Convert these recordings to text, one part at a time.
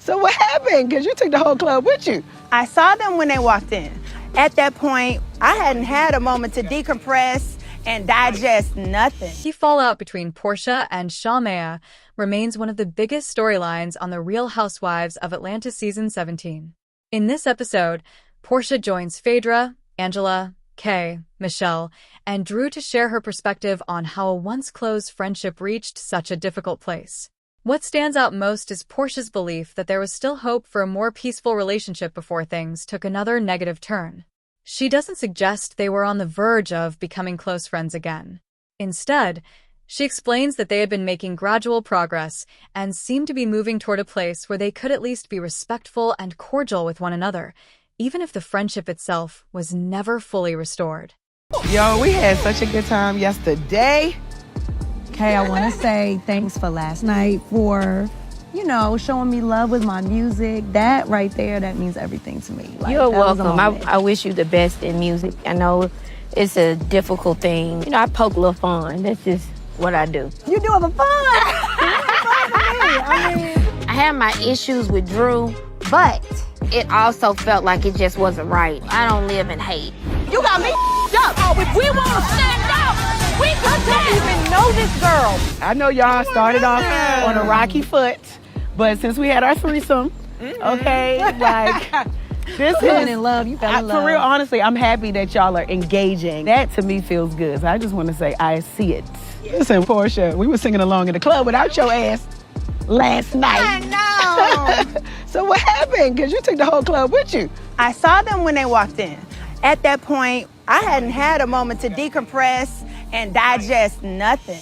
So what happened? Because you took the whole club with you. I saw them when they walked in. At that point, I hadn't had a moment to decompress and digest nothing. The fallout between Porsha and Shamea remains one of the biggest storylines on the Real Housewives of Atlanta season 17. In this episode, Porsha joins Phaedra, Angela, Kay, Michelle, and Drew to share her perspective on how a once close friendship reached such a difficult place. What stands out most is Porsha's belief that there was still hope for a more peaceful relationship before things took another negative turn. She doesn't suggest they were on the verge of becoming close friends again. Instead, she explains that they had been making gradual progress and seemed to be moving toward a place where they could at least be respectful and cordial with one another, even if the friendship itself was never fully restored. Yo, we had such a good time yesterday. Okay, I want to say thanks for last night for, showing me love with my music. That right there, that means everything to me. You're welcome. I wish you the best in music. I know it's a difficult thing. I poke a little fun. That's just what I do. You do it for fun. I had my issues with Drew, but it also felt like it just wasn't right. I don't live in hate. You got me up. Oh, if we want to stand up, we could don't even know this girl. I know y'all started off on a rocky foot, but since we had our threesome, okay, this is in love. You fell in love. For real, honestly, I'm happy that y'all are engaging. That to me feels good. So I just want to say I see it. Listen, Porsha, we were singing along in the club without your ass last night. I know. So what happened? Because you took the whole club with you. I saw them when they walked in. At that point, I hadn't had a moment to decompress and digest nothing.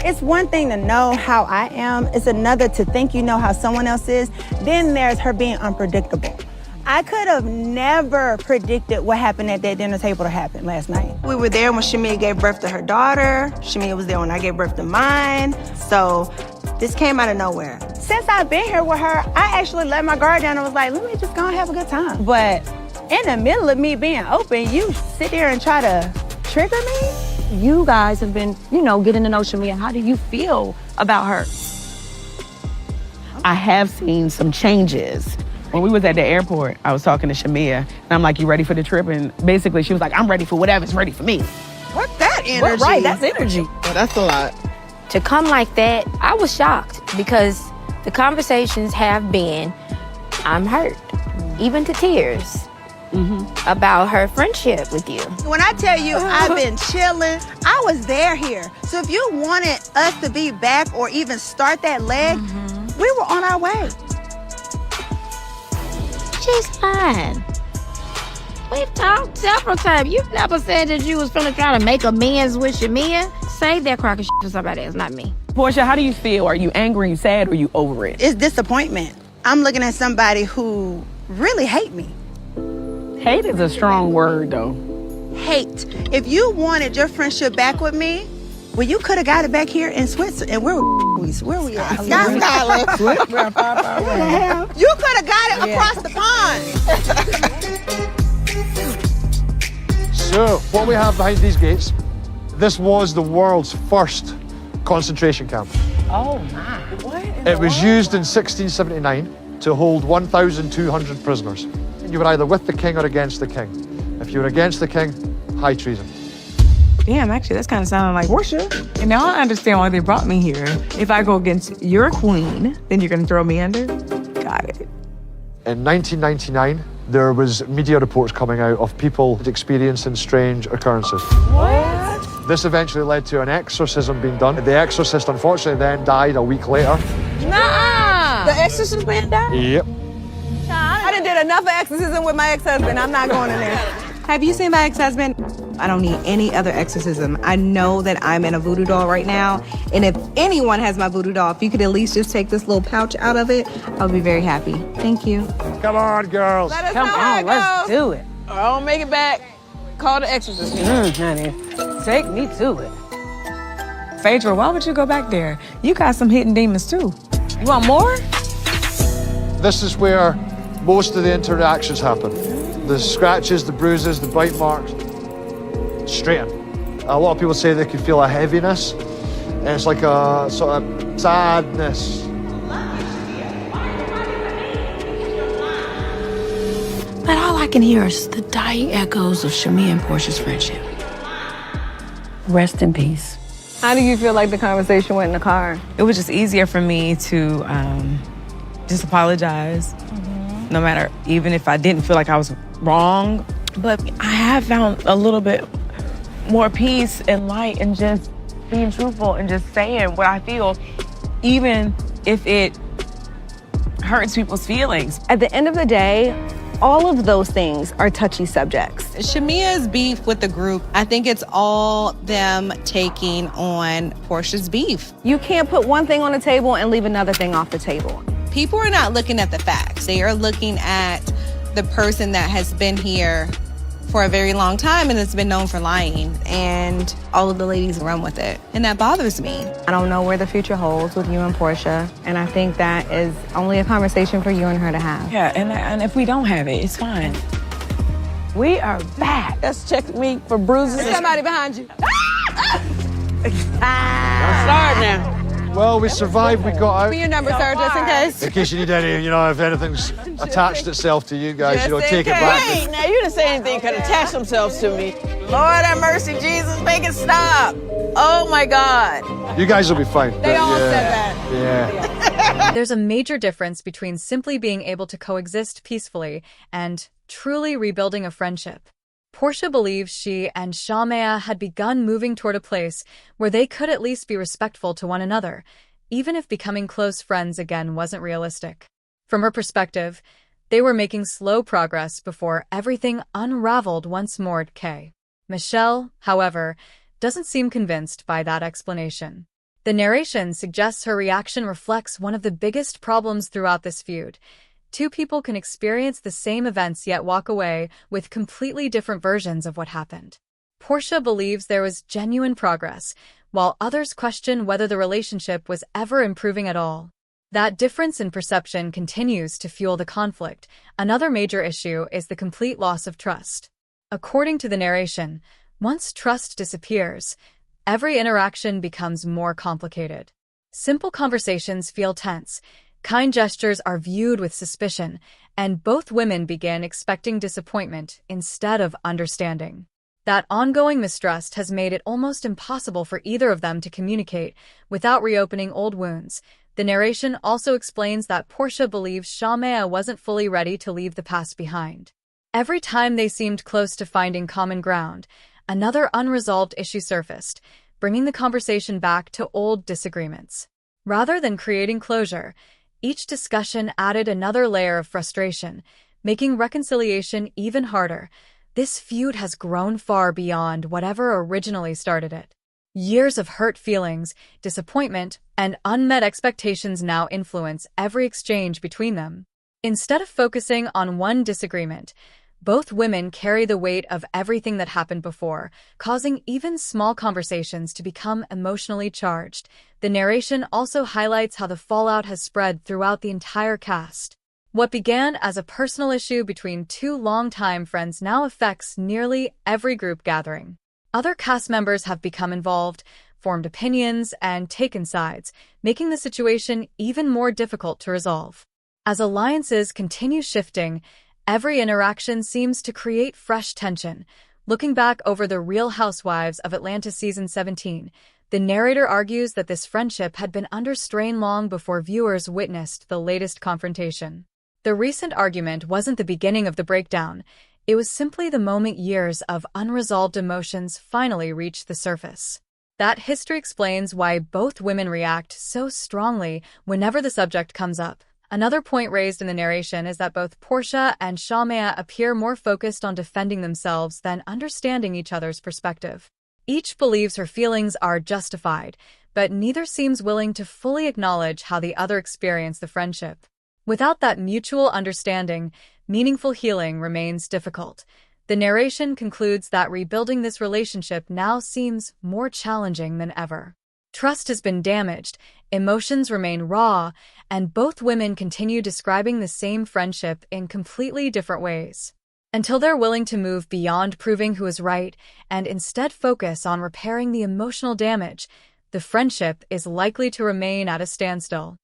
It's one thing to know how I am. It's another to think you know how someone else is. Then there's her being unpredictable. I could have never predicted what happened at that dinner table to happen last night. We were there when Shamea gave birth to her daughter. Shamea was there when I gave birth to mine. So this came out of nowhere. Since I've been here with her, I actually let my guard down and was like, let me just go and have a good time. But in the middle of me being open, you sit there and try to trigger me? You guys have been, getting to know Shamea. How do you feel about her? I have seen some changes. When we was at the airport, I was talking to Shamea, and I'm like, you ready for the trip? And basically, she was like, I'm ready for whatever's ready for me. What's that energy? Well, right, that's energy. Well, that's a lot. To come like that, I was shocked because the conversations have been, I'm hurt, even to tears, about her friendship with you. When I tell you I've been chilling, I was here. So if you wanted us to be back or even start that leg, we were on our way. She's fine. We've talked several times. You've never said that you was finna try to make amends with Shamea. Save that crock of shit for somebody else, not me. Porsha, how do you feel? Are you angry, you sad, or are you over it? It's disappointment. I'm looking at somebody who really hate me. Hate is a strong word, though. Hate. If you wanted your friendship back with me, well, you could have got it back here in Switzerland. And where we at? Scotland. You could have got it across the pond. So, what we have behind these gates, this was the world's first concentration camp. Oh, my. What? It was used in 1679 to hold 1,200 prisoners. You were either with the king or against the king. If you were against the king, high treason. Damn, actually, that's kind of sounding like Porsha. And now I understand why they brought me here. If I go against your queen, then you're gonna throw me under? Got it. In 1999, there was media reports coming out of people experiencing strange occurrences. What? This eventually led to an exorcism being done. The exorcist, unfortunately, then died a week later. Nuh-uh. The exorcist man died? Yep. I done did enough of exorcism with my ex-husband. I'm not going in there. Have you seen my ex-husband? I don't need any other exorcism. I know that I'm in a voodoo doll right now, and if anyone has my voodoo doll, if you could at least just take this little pouch out of it, I'll be very happy. Thank you. Come on, girls. Let us Come know how on, it let's goes. do it. Or I don't make it back. Call the exorcist. Honey, take me to it. Phaedra, why would you go back there? You got some hidden demons, too. You want more? This is where most of the interactions happen. The scratches, the bruises, the bite marks, straight in. A lot of people say they can feel a heaviness, and it's like a sort of sadness. I can hear the dying echoes of Shamea and Porsha's friendship. Rest in peace. How do you feel like the conversation went in the car? It was just easier for me to just apologize, no matter, even if I didn't feel like I was wrong. But I have found a little bit more peace and light and just being truthful and just saying what I feel, even if it hurts people's feelings. At the end of the day, all of those things are touchy subjects. Shamea's beef with the group, I think it's all them taking on Porsha's beef. You can't put one thing on the table and leave another thing off the table. People are not looking at the facts. They are looking at the person that has been here for a very long time and has been known for lying. And all of the ladies run with it. And that bothers me. I don't know where the future holds with you and Porsha, and I think that is only a conversation for you and her to have. Yeah, and if we don't have it, it's fine. We are back. Let's check me for bruises. There's somebody behind you. Don't start now. Well, we survived, we got out. Give me your number, sir, just in case. In case you need any, if anything's attached itself to you guys, Just take it in back. case. Now, you didn't say anything could attach themselves to me. Lord have mercy, Jesus, make it stop. Oh, my God. You guys will be fine. They all said that. Yeah. There's a major difference between simply being able to coexist peacefully and truly rebuilding a friendship. Porsha believes she and Shamea had begun moving toward a place where they could at least be respectful to one another, even if becoming close friends again wasn't realistic. From her perspective, they were making slow progress before everything unraveled once more at Kay. Michelle, however, doesn't seem convinced by that explanation. The narration suggests her reaction reflects one of the biggest problems throughout this feud. Two people can experience the same events yet walk away with completely different versions of what happened. Porsha believes there was genuine progress, while others question whether the relationship was ever improving at all. That difference in perception continues to fuel the conflict. Another major issue is the complete loss of trust. According to the narration, once trust disappears, every interaction becomes more complicated. Simple conversations feel tense, kind gestures are viewed with suspicion, and both women begin expecting disappointment instead of understanding. That ongoing mistrust has made it almost impossible for either of them to communicate without reopening old wounds. The narration also explains that Porsha believes Shamea wasn't fully ready to leave the past behind. Every time they seemed close to finding common ground, another unresolved issue surfaced, bringing the conversation back to old disagreements. Rather than creating closure, each discussion added another layer of frustration, making reconciliation even harder. This feud has grown far beyond whatever originally started it. Years of hurt feelings, disappointment, and unmet expectations now influence every exchange between them. Instead of focusing on one disagreement, both women carry the weight of everything that happened before, causing even small conversations to become emotionally charged. The narration also highlights how the fallout has spread throughout the entire cast. What began as a personal issue between two longtime friends now affects nearly every group gathering. Other cast members have become involved, formed opinions, and taken sides, making the situation even more difficult to resolve. As alliances continue shifting, every interaction seems to create fresh tension. Looking back over the Real Housewives of Atlanta Season 17, the narrator argues that this friendship had been under strain long before viewers witnessed the latest confrontation. The recent argument wasn't the beginning of the breakdown. It was simply the moment years of unresolved emotions finally reached the surface. That history explains why both women react so strongly whenever the subject comes up. Another point raised in the narration is that both Porsha and Shamea appear more focused on defending themselves than understanding each other's perspective. Each believes her feelings are justified, but neither seems willing to fully acknowledge how the other experienced the friendship. Without that mutual understanding, meaningful healing remains difficult. The narration concludes that rebuilding this relationship now seems more challenging than ever. Trust has been damaged, emotions remain raw, and both women continue describing the same friendship in completely different ways. Until they're willing to move beyond proving who is right and instead focus on repairing the emotional damage, the friendship is likely to remain at a standstill.